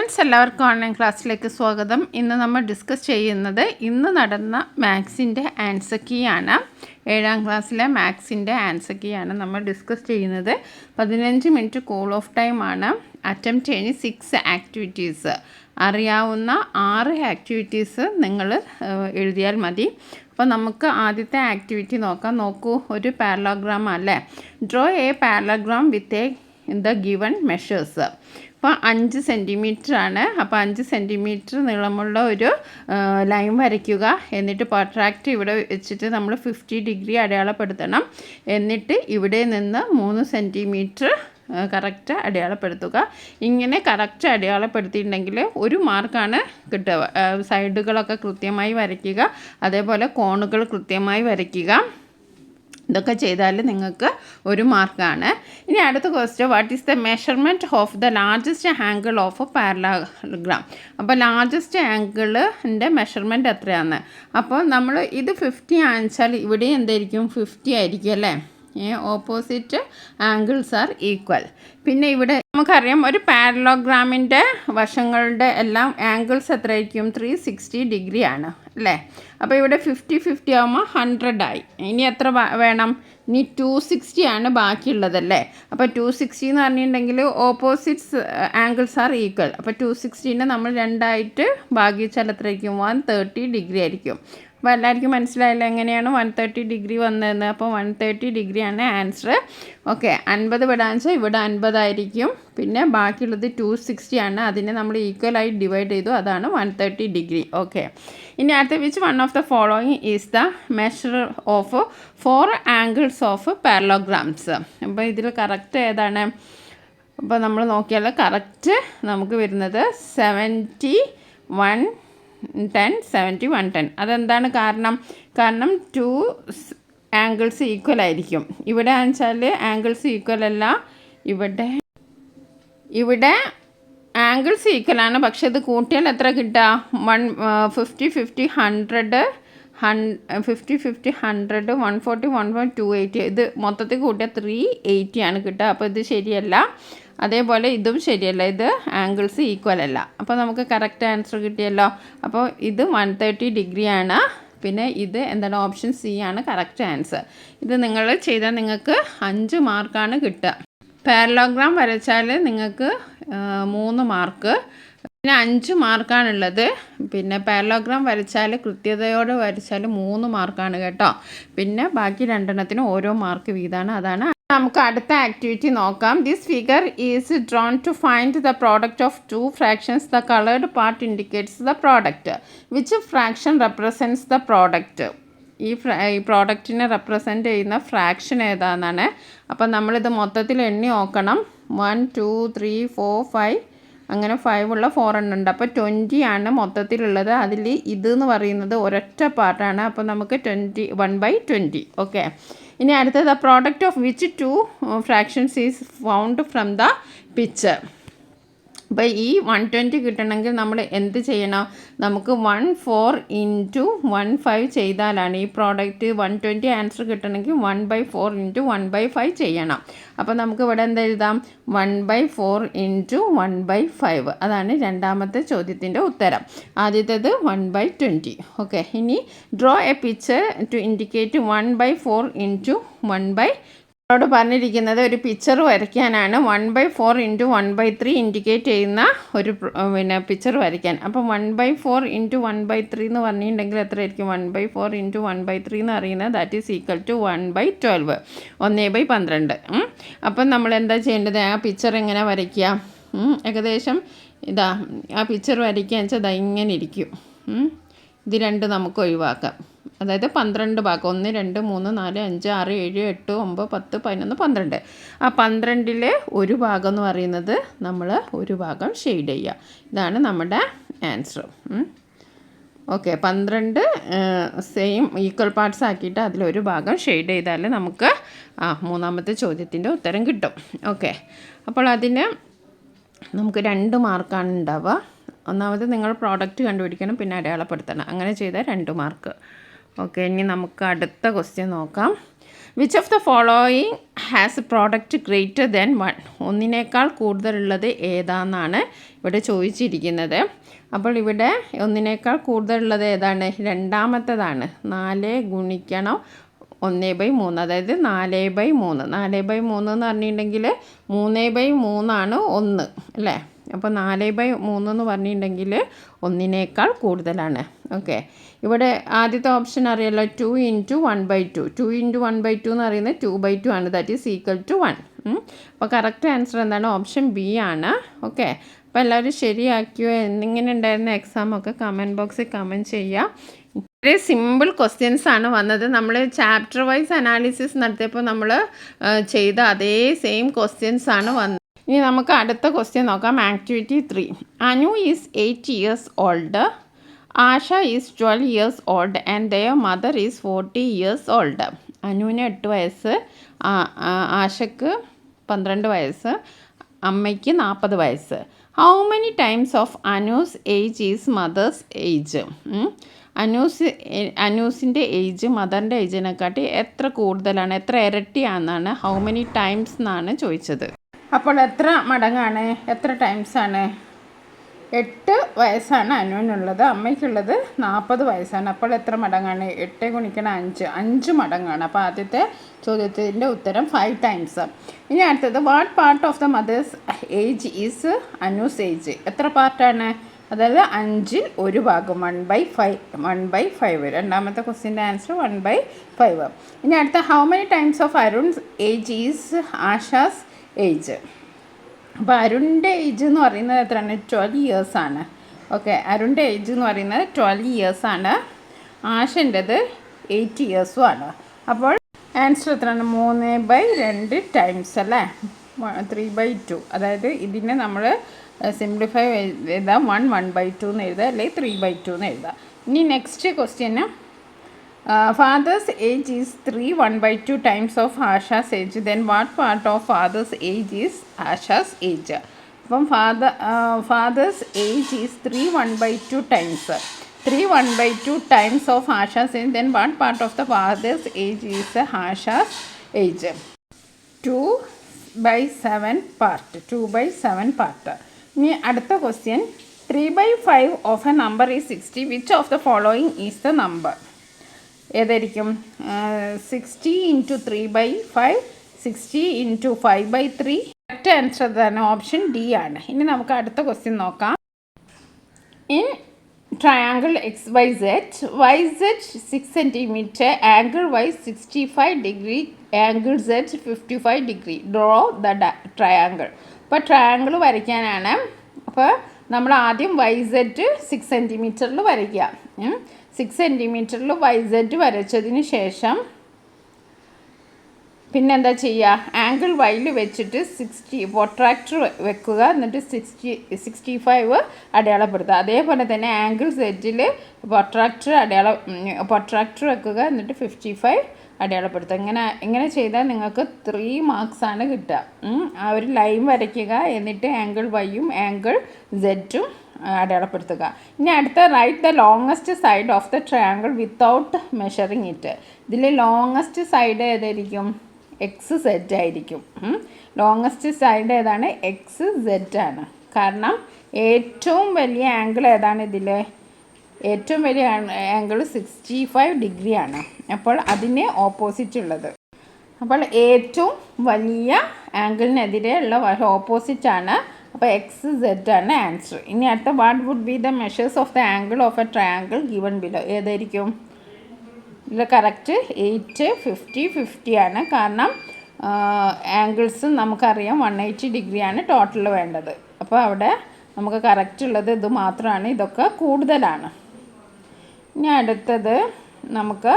Friends, എല്ലാവർക്കും online ക്ലാസ്സിലേക്ക് സ്വാഗതം. ഇന്ന് നമ്മൾ ഡിസ്കസ് ചെയ്യുന്നത് ഇന്ന് നടന്ന മാത്സിൻ്റെ ആൻസർ കീ ആണ്. 7ാം ക്ലാസ്സിലെ മാത്സിൻ്റെ ആൻസർ കീ ആണ് നമ്മൾ ഡിസ്കസ് ചെയ്യുന്നത്. 15 മിനിറ്റ് കൂൾ ഓഫ് ടൈമാണ്. അറ്റംപ്റ്റ് ചെയ്ത് 6 ആക്ടിവിറ്റീസ്, അറിയാവുന്ന 6 ആക്ടിവിറ്റീസ് നിങ്ങൾ എഴുതിയാൽ മതി. അപ്പോൾ നമുക്ക് ആദ്യത്തെ ആക്ടിവിറ്റി നോക്കൂ. ഒരു പാരലോഗ്രാം അല്ലേ. Draw A parallelogram with the given measures. അപ്പോൾ 5 സെൻറ്റിമീറ്റർ ആണ്. അപ്പോൾ 5 സെൻറ്റിമീറ്റർ നീളമുള്ള ഒരു ലൈൻ വരയ്ക്കുക. എന്നിട്ട് പ്രൊട്രാക്റ്റ് ഇവിടെ വെച്ചിട്ട് നമ്മൾ 50 ഡിഗ്രി അടയാളപ്പെടുത്തണം. എന്നിട്ട് ഇവിടെ നിന്ന് 3 സെൻറ്റിമീറ്റർ കറക്റ്റ് അടയാളപ്പെടുത്തുക. ഇങ്ങനെ കറക്റ്റ് അടയാളപ്പെടുത്തിയിട്ടുണ്ടെങ്കിൽ 1 മാർക്കാണ് കിട്ടുക. സൈഡുകളൊക്കെ കൃത്യമായി വരയ്ക്കുക, അതേപോലെ കോണുകൾ കൃത്യമായി വരയ്ക്കുക. ഇതൊക്കെ ചെയ്താൽ നിങ്ങൾക്ക് 1 മാർക്കാണ്. ഇനി അടുത്ത question, what is the measurement of the largest angle of parallelogram. അപ്പോൾ ലാർജസ്റ്റ് ആംഗിളിൻ്റെ മെഷർമെൻറ്റ് എത്രയാണ്? അപ്പോൾ നമ്മൾ ഇത് 50 ആണെച്ചാൽ ഇവിടെ എന്തായിരിക്കും? 50 ആയിരിക്കും അല്ലേ. Opposite angles are equal. പിന്നെ ഇവിടെ നമുക്കറിയാം ഒരു പാരലോഗ്രാമിൻ്റെ വശങ്ങളുടെ എല്ലാം ആംഗിൾസ് എത്രയായിരിക്കും? 360 ഡിഗ്രി ആണ് അല്ലേ. അപ്പോൾ ഇവിടെ 50 ആകുമ്പോൾ 100 ആയി. ഇനി എത്ര വേണം? ഇനി 260 ആണ് ബാക്കിയുള്ളതല്ലേ. അപ്പോൾ 260 എന്ന് പറഞ്ഞിട്ടുണ്ടെങ്കിൽ ഓപ്പോസിറ്റ്സ് ആംഗിൾസ് ആർ ഈക്വൽ. അപ്പോൾ 260നെ നമ്മൾ 2ആയിട്ട് ഭാഗിച്ചാൽ എത്രയായിരിക്കും? 130 ഡിഗ്രി ആയിരിക്കും. അപ്പോൾ എല്ലാവർക്കും മനസ്സിലായില്ല എങ്ങനെയാണ് 130 ഡിഗ്രി വന്നതെന്ന്. അപ്പോൾ 130 ഡിഗ്രിയാണ് ആൻസർ. ഓക്കെ, 50 വിടാന്ന് വെച്ചാൽ ഇവിടെ 50 ആയിരിക്കും. പിന്നെ ബാക്കിയുള്ളത് 260 ആണ്. അതിനെ നമ്മൾ ഈക്വലായി ഡിവൈഡ് ചെയ്തു, അതാണ് 130 ഡിഗ്രി. ഓക്കെ, ഇനി അടുത്ത which one of the following is the measure of 4 angles of parallelograms. അപ്പോൾ ഇതിൽ കറക്റ്റ് ഏതാണ്? അപ്പോൾ നമ്മൾ നോക്കിയാൽ കറക്റ്റ് നമുക്ക് വരുന്നത് 70, 110, 70, 110. അതെന്താണ് കാരണം? 2 ആംഗിൾസ് ഈക്വൽ ആയിരിക്കും. ഇവിടെ വെച്ചാൽ ആംഗിൾസ് ഈക്വൽ അല്ല. ഇവിടെ ആംഗിൾസ് ഈക്വലാണ്, പക്ഷെ ഇത് കൂട്ടിയാൽ എത്ര കിട്ടുക? 50, 50, 100, 50, 100, 140, 1.280. ഇത് മൊത്തത്തിൽ കൂട്ടിയാൽ 380 ആണ് കിട്ടുക. അപ്പോൾ ഇത് ശരിയല്ല. അതേപോലെ ഇതും ശരിയല്ല, ഇത് ആംഗിൾസ് ഈക്വൽ അല്ല. അപ്പോൾ നമുക്ക് കറക്റ്റ് ആൻസർ കിട്ടിയല്ലോ. അപ്പോൾ ഇത് 130 ഡിഗ്രിയാണ്. പിന്നെ ഇത് എന്താണ്? ഓപ്ഷൻ സി ആണ് കറക്റ്റ് ആൻസർ. ഇത് നിങ്ങൾ ചെയ്താൽ നിങ്ങൾക്ക് 5 മാർക്കാണ് കിട്ടുക. പാരലോഗ്രാം വരച്ചാൽ നിങ്ങൾക്ക് 3 മാർക്ക്, പിന്നെ 5 മാർക്കാണുള്ളത്. പിന്നെ പാരലോഗ്രാം വരച്ചാൽ കൃത്യതയോടെ വരച്ചാൽ 3 മാർക്കാണ് കേട്ടോ. പിന്നെ ബാക്കി 2 ഓരോ മാർക്ക് വീതമാണ്. അതാണ്. നമുക്ക് അടുത്ത ആക്ടിവിറ്റി നോക്കാം. This figure is drawn to find the product of 2 fractions. The coloured part indicates the product. Which fraction represents the product? ഈ പ്രോഡക്റ്റിനെ റെപ്രസെൻ്റ് ചെയ്യുന്ന ഫ്രാക്ഷൻ ഏതാണെന്നാണ്. അപ്പം നമ്മളിത് മൊത്തത്തിൽ എണ്ണി നോക്കണം. 1, 2, 3, 4, 5, അങ്ങനെ 5 ഉള്ള 4 എണ്ണം ഉണ്ട്. അപ്പോൾ 20 ആണ് മൊത്തത്തിലുള്ളത്. അതിൽ ഇതെന്ന് പറയുന്നത് ഒരൊറ്റ പാർട്ടാണ്. അപ്പോൾ നമുക്ക് 1/20. ഓക്കെ, ഇനി അടുത്തത് product of which 2 fractions is found from the picture. അപ്പോൾ ഈ 120 കിട്ടണമെങ്കിൽ നമ്മൾ എന്ത് ചെയ്യണം? നമുക്ക് 14 × 1/5 ചെയ്താലാണ് ഈ പ്രോഡക്റ്റ് 120 ആൻസർ കിട്ടണമെങ്കിൽ 1/4 × 1/5 ചെയ്യണം. അപ്പോൾ നമുക്ക് ഇവിടെ എന്ത് എഴുതാം? 1/4 × 1/5. അതാണ് രണ്ടാമത്തെ ചോദ്യത്തിൻ്റെ ഉത്തരം. ആദ്യത്തേത് 1/20. ഓക്കെ, ഇനി draw a picture to indicate 1/4 × 1/5. ോട് പറഞ്ഞിരിക്കുന്നത് ഒരു പിക്ചർ വരയ്ക്കാനാണ്. 1/4 × 1/3 ഇൻഡിക്കേറ്റ് ചെയ്യുന്ന ഒരു പിക്ചർ വരയ്ക്കാൻ. അപ്പം 1/4 × 1/3 എന്ന് പറഞ്ഞിട്ടുണ്ടെങ്കിൽ എത്രയായിരിക്കും? 1/4 × 1/3 എന്ന് പറയുന്നത് ദാറ്റ് ഈസ് ഈക്വൽ ടു 1/12, 1/12. അപ്പം നമ്മൾ എന്താ ചെയ്യേണ്ടത്? ആ പിക്ചർ എങ്ങനെ വരയ്ക്കുക? ഏകദേശം ഇതാ ആ പിക്ചർ വരയ്ക്കുക വെച്ചാൽ ഇതാ ഇങ്ങനെ ഇരിക്കും. ഇത് 2 നമുക്ക് ഒഴിവാക്കാം. അതായത് 12 ഭാഗം, 1, 2, 3, 4, 5, 6, 7, 8, 9, 10, 11, 12. ആ 12-ൽ 1 ഭാഗം എന്ന് പറയുന്നത് നമ്മൾ 1 ഭാഗം ഷെയ്ഡ് ചെയ്യുക. ഇതാണ് നമ്മുടെ answer. Okay, 12 same equal parts ആക്കിയിട്ട് അതിലൊരു ഭാഗം ഷെയ്ഡ് ചെയ്താൽ നമുക്ക് മൂന്നാമത്തെ ചോദ്യത്തിൻ്റെ ഉത്തരം കിട്ടും. ഓക്കെ, അപ്പോൾ അതിന് നമുക്ക് 2 മാർക്കാണ് ഉണ്ടാവുക. ഒന്നാമത് നിങ്ങൾ പ്രോഡക്റ്റ് കണ്ടുപിടിക്കണം, പിന്നെ അടയാളപ്പെടുത്തണം. അങ്ങനെ ചെയ്താൽ 2 മാർക്ക്. ഓക്കെ, ഇനി നമുക്ക് അടുത്ത ക്വസ്റ്റ്യൻ നോക്കാം. Which of the following has A product greater than 1? ഒന്നിനേക്കാൾ കൂടുതലുള്ളത് ഏതാണെന്നാണ് ഇവിടെ ചോദിച്ചിരിക്കുന്നത്. അപ്പോൾ ഇവിടെ ഒന്നിനേക്കാൾ കൂടുതലുള്ളത് ഏതാണ്? രണ്ടാമത്തേതാണ്. 4 ഗുണിക്കണം 1/3, അതായത് 4/3. 4/3 എന്ന് പറഞ്ഞിട്ടുണ്ടെങ്കിൽ 3/3 1 അല്ലേ? അപ്പോൾ 4/3 എന്ന് പറഞ്ഞിട്ടുണ്ടെങ്കിൽ ഒന്നിനേക്കാൾ കൂടുതലാണ്. ഓക്കെ, ഇവിടെ ആദ്യത്തെ ഓപ്ഷൻ അറിയാലോ, 2 × 1/2. 2 × 1/2 എന്ന് പറയുന്നത് 2/2 ആണ്. That is equal to 1. അപ്പോൾ കറക്റ്റ് ആൻസർ എന്താണ്? ഓപ്ഷൻ ബി ആണ്. ഓക്കെ, അപ്പോൾ എല്ലാവരും ശരിയാക്കിയോ? എന്നിങ്ങനെ ഉണ്ടായിരുന്ന എക്സാമൊക്കെ കമൻറ്റ് ബോക്സിൽ കമൻറ്റ് ചെയ്യുക. വളരെ സിമ്പിൾ ക്വസ്റ്റ്യൻസ് ആണ് വന്നത്. നമ്മൾ ചാപ്റ്റർ വൈസ് അനാലിസിസ് നടത്തിയപ്പോൾ നമ്മൾ ചെയ്ത അതേ സെയിം ക്വസ്റ്റ്യൻസ് ആണ് വന്നത്. ഇനി നമുക്ക് അടുത്ത ക്വസ്റ്റ്യൻ നോക്കാം. Activity 3. Anu is 8 years old, Asha is 12 years old and their mother is 40 years old. അനുവിന് 8 വയസ്സ്, ആഷയ്ക്ക് 12 വയസ്സ്, അമ്മയ്ക്ക് 40 വയസ്സ്. How many times of Anu's age is mother's age? അനൂസിൻ്റെ ഏജ് മദറിൻ്റെ ഏജിനെക്കാട്ടി എത്ര കൂടുതലാണ്, എത്ര ഇരട്ടിയാണെന്നാണ്, ഹൗ മെനി ടൈംസ് എന്നാണ് ചോദിച്ചത്. അപ്പോൾ എത്ര മടങ്ങാണ്, എത്ര ടൈംസാണ്? 8 വയസ്സാണ് അനുവിനുള്ളത്, അമ്മയ്ക്കുള്ളത് 40 വയസ്സാണ്. അപ്പോൾ എത്ര മടങ്ങാണ്? 8 × 5, 5 മടങ്ങാണ്. അപ്പോൾ ആദ്യത്തെ ചോദ്യത്തിൻ്റെ ഉത്തരം 5 ടൈംസ്. ഇനി അടുത്തത്, what part of the mothers age is Anu's age? എത്ര പാർട്ടാണ്? അതായത് 5ൽ 1 ഭാഗം, 1/5. രണ്ടാമത്തെ ക്വസ്റ്റ്യൻ്റെ ആൻസർ 1/5. ഇനി അടുത്ത, how many times of Arun's age is Asha's age? അപ്പോൾ അരുണിൻ്റെ ഏജ് എന്ന് പറയുന്നത് എത്രയാണ്? 12 years ആണ്. ഓക്കെ, അരുണിൻ്റെ ഏജ് എന്ന് പറയുന്നത് 12 years ആണ്. ആഷൻ്റെത് 8 years ആണ്. അപ്പോൾ ആൻസർ എത്രയാണ്? 3/2 ടൈംസ് അല്ലേ? 3/2. അതായത് ഇതിനെ നമ്മൾ സിംപ്ലിഫൈ എഴുതാം. 1/2 എന്ന് എഴുതാം, അല്ലെങ്കിൽ 3/2 എന്ന് എഴുതാം. ഇനി next question, father's age is 3 1/2 times of Asha's age. Then what part of father's age is Asha's age? അപ്പം father's age is 3 1/2 times. 3 1/2 times of Asha's age. Then what part of the father's age is Asha's age? 2/7 part. 2/7 part. ഇനി അടുത്ത question, 3/5 of a number is 60. Which of the following is the number? ഏതായിരിക്കും? 60 × 3/5, 60 × 5/3. Correct answer തന്നെ option D ആണ്. ഇനി നമുക്ക് അടുത്ത question നോക്കാം. In triangle XYZ, YZ 6 cm, angle Y 65 degree, angle Z 55 degree. Draw the triangle. ഇപ്പോൾ triangle വരയ്ക്കാനാണ്. അപ്പോൾ നമ്മൾ ആദ്യം YZ 6 cm വരയ്ക്കുക. 6 cm YZ വരച്ചതിന് ശേഷം പിന്നെന്താ ചെയ്യുക? ആംഗിൾ വൈയിൽ വെച്ചിട്ട് 60 പ്രൊട്രാക്ടർ വെക്കുക, എന്നിട്ട് 65 അടയാളപ്പെടുത്തുക. അതേപോലെ തന്നെ ആംഗിൾ സെറ്റിൽ പ്രൊട്രാക്ടർ വെക്കുക, എന്നിട്ട് 55 അടയാളപ്പെടുത്തുക. ഇങ്ങനെ ചെയ്താൽ നിങ്ങൾക്ക് 3 മാർക്സാണ് കിട്ടുക. ആ ഒരു ലൈൻ വരയ്ക്കുക, എന്നിട്ട് ആംഗിൾ വൈയും ആംഗിൾ സെറ്റും അടയാളപ്പെടുത്തുക. ഇനി അടുത്ത, write the longest side of the triangle without measuring it. ഇതിൽ ലോങ്ങസ്റ്റ് സൈഡ് ഏതായിരിക്കും? XZ ആയിരിക്കും. ലോങ്ങസ്റ്റ് സൈഡ് ഏതാണ്? XZ ആണ്. കാരണം ഏറ്റവും വലിയ ആംഗിൾ ഏതാണ് ഇതിൽ? ഏറ്റവും വലിയ ആംഗിൾ 65 ഡിഗ്രി ആണ്. അപ്പോൾ അതിന് ഓപ്പോസിറ്റ് ഉള്ളത്. അപ്പോൾ ഏറ്റവും വലിയ ആംഗിളിനെതിരെ ഉള്ള ഓപ്പോസിറ്റാണ്. അപ്പോൾ XZ ആണ് ആൻസർ. ഇനി അടുത്ത, what would be the measures of the angle of a triangle given below? ഏതായിരിക്കും? ഇത് കറക്റ്റ് 8, 50, 50 ആണ്. കാരണം ആംഗിൾസ് നമുക്കറിയാം 180 ഡിഗ്രിയാണ് ടോട്ടൽ വേണ്ടത്. അപ്പോൾ അവിടെ നമുക്ക് കറക്റ്റ് ഉള്ളത് ഇത് മാത്രമാണ്. ഇതൊക്കെ കൂടുതലാണ്. ഇനി അടുത്തത് നമുക്ക്,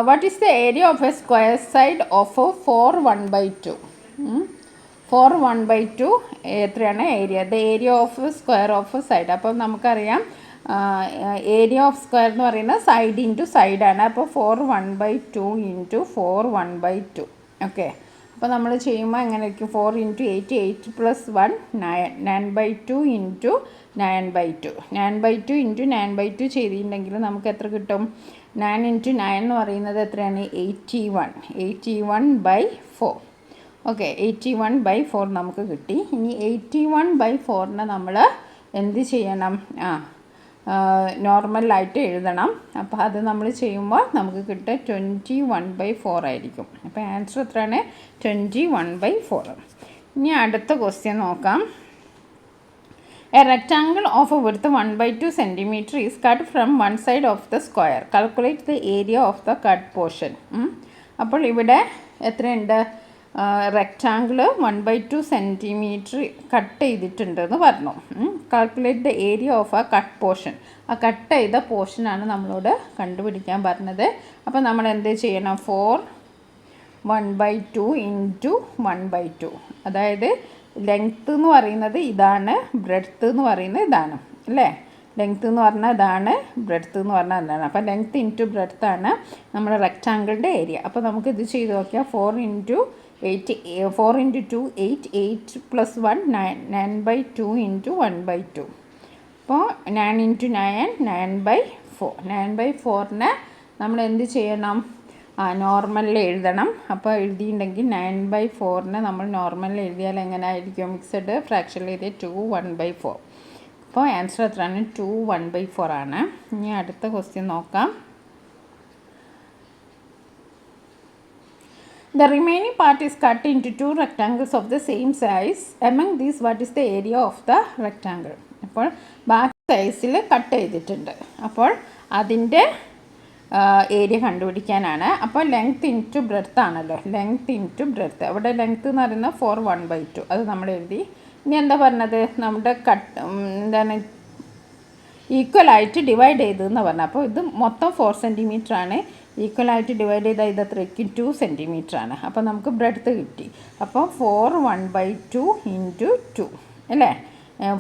what is the area of A square side of 4 1/2? 4 1/2 എത്രയാണ് area? The area of square of side. അപ്പോൾ നമുക്കറിയാം ഏരിയ ഓഫ് സ്ക്വയർ എന്ന് പറയുന്നത് സൈഡ് ഇൻറ്റു സൈഡാണ്. അപ്പോൾ 4 1/2 × 4 1/2. ഓക്കെ, അപ്പോൾ നമ്മൾ ചെയ്യുമ്പോൾ എങ്ങനെ ആയിരിക്കും 4 × 8 8 + 1 9 9/2 × 9/2 9/2 × 9/2 ചെയ്തിട്ടുണ്ടെങ്കിൽ നമുക്ക് എത്ര കിട്ടും? 9 × 9 എന്ന് പറയുന്നത് എത്രയാണ്? 81 81/4. ഓക്കെ, 81/4 നമുക്ക് കിട്ടി. ഇനി 81/4നെ നമ്മൾ എന്ത് ചെയ്യണം? നോർമലായിട്ട് എഴുതണം. അപ്പോൾ അത് നമ്മൾ ചെയ്യുമ്പോൾ നമുക്ക് കിട്ടുക 21/4 ആയിരിക്കും. അപ്പോൾ ആൻസർ എത്രയാണ്? 21/4. ഇനി അടുത്ത ക്വസ്റ്റ്യൻ നോക്കാം. A rectangle of a width 1/2 cm is cut from one side of the square. Calculate the area of the cut portion. അപ്പോൾ ഇവിടെ എത്രയുണ്ട്? റെക്റ്റാങ്കിൾ 1/2 സെൻറ്റിമീറ്റർ കട്ട് ചെയ്തിട്ടുണ്ടെന്ന് പറഞ്ഞു. കാൽക്കുലേറ്റ് ദ ഏരിയ ഓഫ് ആ കട്ട് പോർഷൻ. ആ cut ചെയ്ത പോർഷനാണ് നമ്മളോട് കണ്ടുപിടിക്കാൻ പറഞ്ഞത്. അപ്പോൾ നമ്മൾ എന്ത് ചെയ്യണം? 4 1/2 × 1/2. അതായത് ലെങ്ത്ത് എന്ന് പറയുന്നത് ഇതാണ്, ബ്രെഡ്ത്ത് എന്ന് പറയുന്നത് ഇതാണ് അല്ലേ? ലെങ്ത്ത് എന്ന് പറഞ്ഞാൽ ഇതാണ്, ബ്രെഡ്ത്ത് എന്ന് പറഞ്ഞാൽ ഇതാണ്. അപ്പോൾ ലെങ്ത്ത് ഇൻറ്റു ബ്രെഡ്ത്താണ് നമ്മുടെ റെക്റ്റാങ്കിളിൻ്റെ ഏരിയ. അപ്പോൾ നമുക്കിത് ചെയ്ത് നോക്കിയാൽ 4 × 8 4 × 2 8 8 + 1 9 9/2 × 1/2. അപ്പോൾ 9 × 9 9/4. 9/4നെ നമ്മൾ എന്ത് ചെയ്യണം? നോർമലിൽ എഴുതണം. അപ്പോൾ എഴുതിയിട്ടുണ്ടെങ്കിൽ 9/4നെ നമ്മൾ നോർമലിൽ എഴുതിയാൽ എങ്ങനെ ആയിരിക്കും? മിക്സഡ് ഫ്രാക്ഷനിൽ എഴുതിയ 2 1/4. അപ്പോൾ ആൻസർ എത്രയാണ്? 2 1/4 ആണ്. ഇനി അടുത്ത ക്വസ്റ്റ്യൻ നോക്കാം. The remaining part is cut into 2 rectangles of the same size. Among these, what is the area of the rectangle? അപ്പോൾ ബാക്കി സൈസിൽ കട്ട് ചെയ്തിട്ടുണ്ട്. അപ്പോൾ അതിൻ്റെ ഏരിയ കണ്ടുപിടിക്കാനാണ്. അപ്പോൾ ലെങ്ത് ഇൻറ്റു ബ്രെഡ്ത്ത് ആണല്ലോ, ലെങ്ത് ഇൻറ്റു ബ്രെഡ്ത്ത്. അവിടെ ലെങ്ത്ത് എന്ന് പറയുന്നത് 4 1/2. അത് നമ്മൾ എഴുതി. ഇനി എന്താ പറഞ്ഞത്? നമ്മുടെ എന്താണ് ഈക്വലായിട്ട് ഡിവൈഡ് ചെയ്തതെന്ന് പറഞ്ഞത്. അപ്പോൾ ഇത് മൊത്തം 4 സെൻറ്റിമീറ്റർ ആണ്. ഈക്വലായിട്ട് ഡിവൈഡ് ചെയ്താൽ ഇത് എത്രയ്ക്കും 2 സെൻറ്റിമീറ്റർ ആണ്. അപ്പോൾ നമുക്ക് ബ്രെഡ്ത്ത് കിട്ടി. അപ്പോൾ 4 1/2 × 2 അല്ലേ?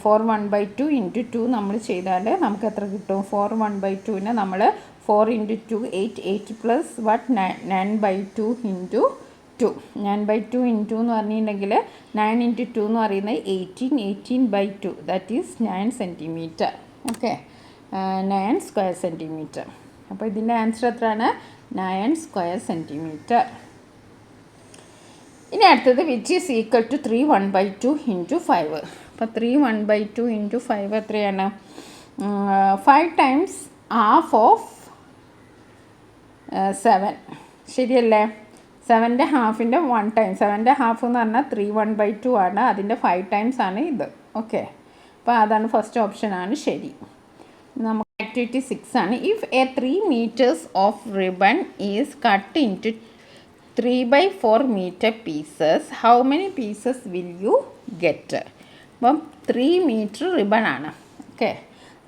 4 1/2 × 2 നമ്മൾ ചെയ്താൽ നമുക്ക് എത്ര കിട്ടും? 4 1/2നെ നമ്മൾ 4 × 2 8 8 + 9/2 × 2 9/2 × എന്ന് പറഞ്ഞിട്ടുണ്ടെങ്കിൽ 9 × 2 എന്ന് പറയുന്നത് 18 18/2 that is 9 centimetre. Okay, 9 square centimetre. അപ്പോൾ ഇതിൻ്റെ ആൻസർ എത്രയാണ്? 9 സ്ക്വയർ സെൻറ്റിമീറ്റർ. ഇനി അടുത്തത് വിച്ച് ഈസ് ഈക്വൽ ടു 3 1/2 × 5. അപ്പോൾ 3 1/2 × 5 എത്രയാണ്? 5 times half of 7. ശരിയല്ലേ? 7ൻ്റെ ഹാഫിൻ്റെ 1 time. 7ൻ്റെ ഹാഫ് എന്ന് പറഞ്ഞാൽ 3 1/2 ആണ്. അതിൻ്റെ 5 times ആണ് ഇത്. ഓക്കെ, അപ്പോൾ അതാണ് ഫസ്റ്റ് ഓപ്ഷനാണ് ശരി. നമുക്ക് ആക്ടിവിറ്റി 6 ആണ്. If a 3 meters of ribbon is cut into 3/4 meter pieces, how many pieces will you get? അപ്പം 3 meter റിബൺ ആണ്. ഓക്കെ,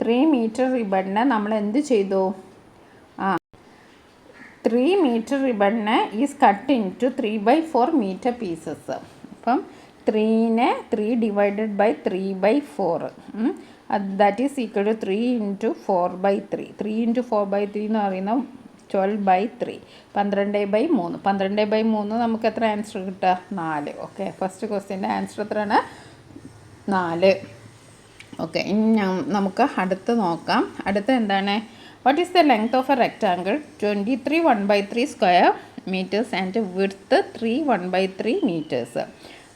3 meter റിബണിനെ നമ്മൾ എന്ത് ചെയ്തു? 3 meter റിബണിനെ is cut into 3/4 meter pieces. അപ്പം 3നെ 3 divided by 3/4 that is equal to 3 × 4/3. 3 × 4/3 എന്ന് പറയുന്നത് 12/3. 12/3. 12/3 നമുക്ക് എത്ര ആൻസർ കിട്ടുക? 4. ഓക്കെ, ഫസ്റ്റ് ക്വസ്റ്റ്യൻ്റെ ആൻസർ എത്രയാണ്? 4. ഓക്കെ, ഇനി നമുക്ക് അടുത്ത് നോക്കാം. അടുത്ത എന്താണ്? What is the length of A rectangle? 23 1/3 square meters and width 3 1/3 meters.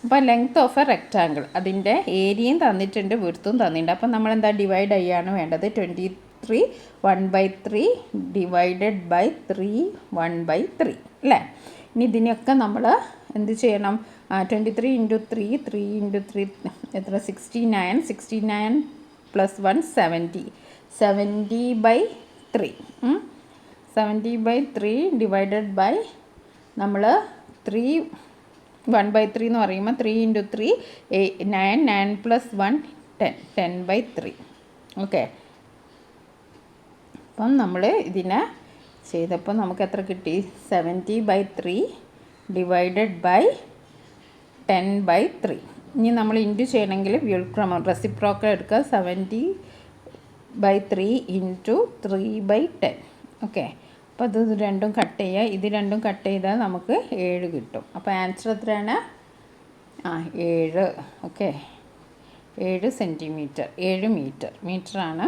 അപ്പോൾ ലെങ്ത് ഓഫ് എ റെക്റ്റാങ്കിൾ, അതിൻ്റെ ഏരിയയും തന്നിട്ടുണ്ട്, വിഡ്ത്തും തന്നിട്ടുണ്ട്. അപ്പോൾ നമ്മൾ എന്താ ഡിവൈഡ് ചെയ്യാണ് വേണ്ടത്? 23 1/3 ഡിവൈഡഡ് ബൈ 3 1/3 അല്ലേ? ഇനി ഇതിനൊക്കെ നമ്മൾ എന്ത് ചെയ്യണം? 23 × 3 3 × 3 എത്ര? 69 69 + 1 70 70/3 70/3 ഡിവൈഡഡ് ബൈ നമ്മൾ 3 1/3 എന്ന് പറയുമ്പോൾ 3 × 3 9 9 + 1 10 10/3. ഓക്കെ, അപ്പം നമ്മൾ ഇതിനെ ചെയ്തപ്പോൾ നമുക്ക് എത്ര കിട്ടി? 70/3 ഡിവൈഡഡ് ബൈ 10/3. ഇനി നമ്മൾ ഇൻറ്റു ചെയ്യണമെങ്കിൽ വ്യുൽക്രമം റെസിപ്രോക്കൽ എടുക്കുക. 70/3 × 3/10. ഓക്കെ, അപ്പോൾ ഇത് രണ്ടും കട്ട് ചെയ്യുക. ഇത് രണ്ടും കട്ട് ചെയ്താൽ നമുക്ക് 7 കിട്ടും. അപ്പോൾ ആൻസർ എത്രയാണ്? 7. ഓക്കെ, 7 സെൻറ്റിമീറ്റർ, 7 മീറ്ററാണ്.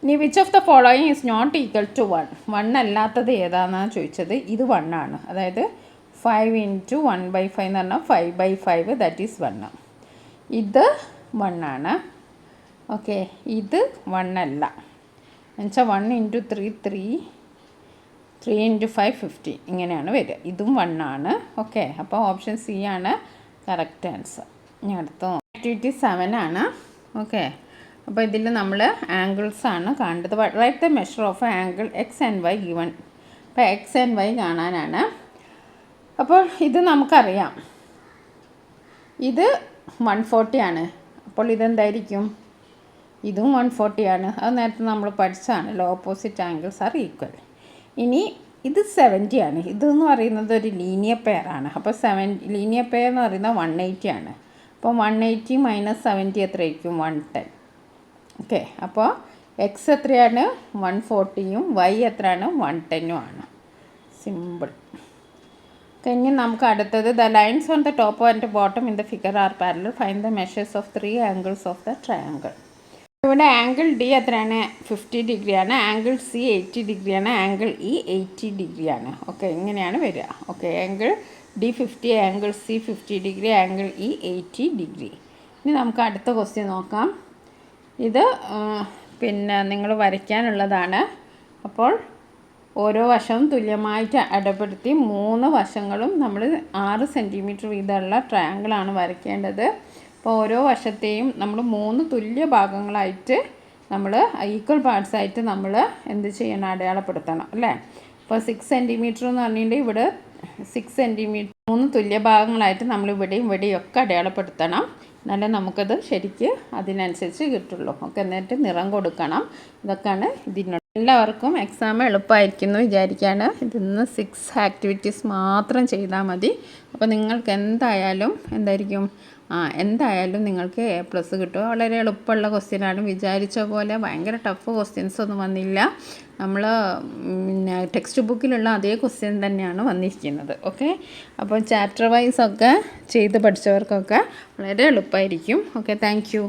ഇനി which of the following is not equal to 1? 1 അല്ലാത്തത് ഏതാണെന്നാണ് ചോദിച്ചത്. ഇത് 1 ആണ്. അതായത് 5 × 1/5 എന്ന് പറഞ്ഞാൽ 5/5, ദാറ്റ് ഈസ് 1. ഇത് 1 ആണ്. ഓക്കെ, ഇത് 1 അല്ല. എന്നുവെച്ചാൽ 1 × 3 3, 3 × 5 50, ഇങ്ങനെയാണ് വരിക. ഇതും 1 ആണ്. ഓക്കെ, അപ്പോൾ ഓപ്ഷൻ സി ആണ് കറക്റ്റ് ആൻസർ. ഇനി അടുത്ത ആക്ടിവിറ്റി 7 ആണ്. ഓക്കെ, അപ്പോൾ ഇതിൽ നമ്മൾ ആംഗിൾസ് ആണ് കാണേണ്ടത്. Write the measure of angle X and Y given. അപ്പോൾ എക്സ് ആൻഡ് വൈ കാണാനാണ്. അപ്പോൾ ഇത് നമുക്കറിയാം, ഇത് 140 ആണ്. അപ്പോൾ ഇതെന്തായിരിക്കും? ഇതും 140 ആണ്. അത് നേരത്തെ നമ്മൾ പഠിച്ചതാണല്ലോ, ഓപ്പോസിറ്റ് ആംഗിൾസ് ആർ ഈക്വൽ. ഇനി ഇത് 70 ആണ്. ഇതെന്ന് പറയുന്നത് ഒരു ലീനിയർ പെയർ ആണ്. അപ്പോൾ ലീനിയർ പെയർ എന്ന് പറയുന്നത് 180 ആണ്. അപ്പോൾ 180 - 70 എത്രയായിരിക്കും? 110. ഓക്കെ, അപ്പോൾ എക്സ് എത്രയാണ്? 140യും വൈ എത്രയാണ്? 110ഉം ആണ്. സിമ്പിൾ. ഇനി നമുക്ക് അടുത്തത് the lines on the top and bottom in the figure R parallel. Find the measures of 3 angles of the triangle. ഇവിടെ ആംഗിൾ ഡി എത്രയാണ്? 50 ഡിഗ്രിയാണ്. ആംഗിൾ സി 80 ഡിഗ്രിയാണ്. ആംഗിൾ ഇ 80 ഡിഗ്രിയാണ്. ഓക്കെ, ഇങ്ങനെയാണ് വരിക. Okay, angle D 50, angle C 50 degree, angle E 80 degree. ഇനി നമുക്ക് അടുത്ത ക്വസ്റ്റ്യൻ നോക്കാം. ഇത് പിന്നെ നിങ്ങൾ വരയ്ക്കാനുള്ളതാണ്. അപ്പോൾ ഓരോ വശവും തുല്യമായിട്ട് അടപ്പെടുത്തി 3 വശങ്ങളും നമ്മൾ 6 സെൻറ്റിമീറ്റർ വീതമുള്ള ട്രയാങ്കിളാണ് വരയ്ക്കേണ്ടത്. അപ്പോൾ ഓരോ വശത്തെയും നമ്മൾ 3 തുല്യ ഭാഗങ്ങളായിട്ട് നമ്മൾ ഈക്വൽ പാർട്സ് ആയിട്ട് നമ്മൾ എന്ത് ചെയ്യണം? അടയാളപ്പെടുത്തണം അല്ലേ? അപ്പോൾ 6 സെൻറ്റിമീറ്റർ എന്ന് പറഞ്ഞിട്ടുണ്ടെങ്കിൽ ഇവിടെ 6 സെൻറ്റിമീറ്റർ 3 തുല്യ ഭാഗങ്ങളായിട്ട് നമ്മൾ ഇവിടെയും ഒക്കെ അടയാളപ്പെടുത്തണം. എന്നാലേ നമുക്കത് ശരിക്ക് അതിനനുസരിച്ച് കിട്ടുള്ളൂ. ഒക്കെ എന്നിട്ട് നിറം കൊടുക്കണം. ഇതൊക്കെയാണ് ഇതിനുള്ള. എല്ലാവർക്കും എക്സാം എളുപ്പമായിരിക്കും എന്ന് വിചാരിക്കുകയാണ്. ഇതിന്ന് 6 ആക്ടിവിറ്റീസ് മാത്രം ചെയ്താൽ മതി. അപ്പോൾ നിങ്ങൾക്ക് എന്തായാലും എന്തായാലും നിങ്ങൾക്ക് A+ കിട്ടും. വളരെ എളുപ്പമുള്ള ക്വസ്റ്റ്യനാണ്. വിചാരിച്ച പോലെ ഭയങ്കര ടഫ് ക്വസ്റ്റ്യൻസ് ഒന്നും വന്നില്ല. നമ്മൾ പിന്നെ ടെക്സ്റ്റ് ബുക്കിലുള്ള അതേ ക്വസ്റ്റ്യൻ തന്നെയാണ് വന്നിരിക്കുന്നത്. ഓക്കെ, അപ്പോൾ ചാപ്റ്റർ വൈസ് ഒക്കെ ചെയ്ത് പഠിച്ചവർക്കൊക്കെ വളരെ എളുപ്പമായിരിക്കും. Okay, thank you.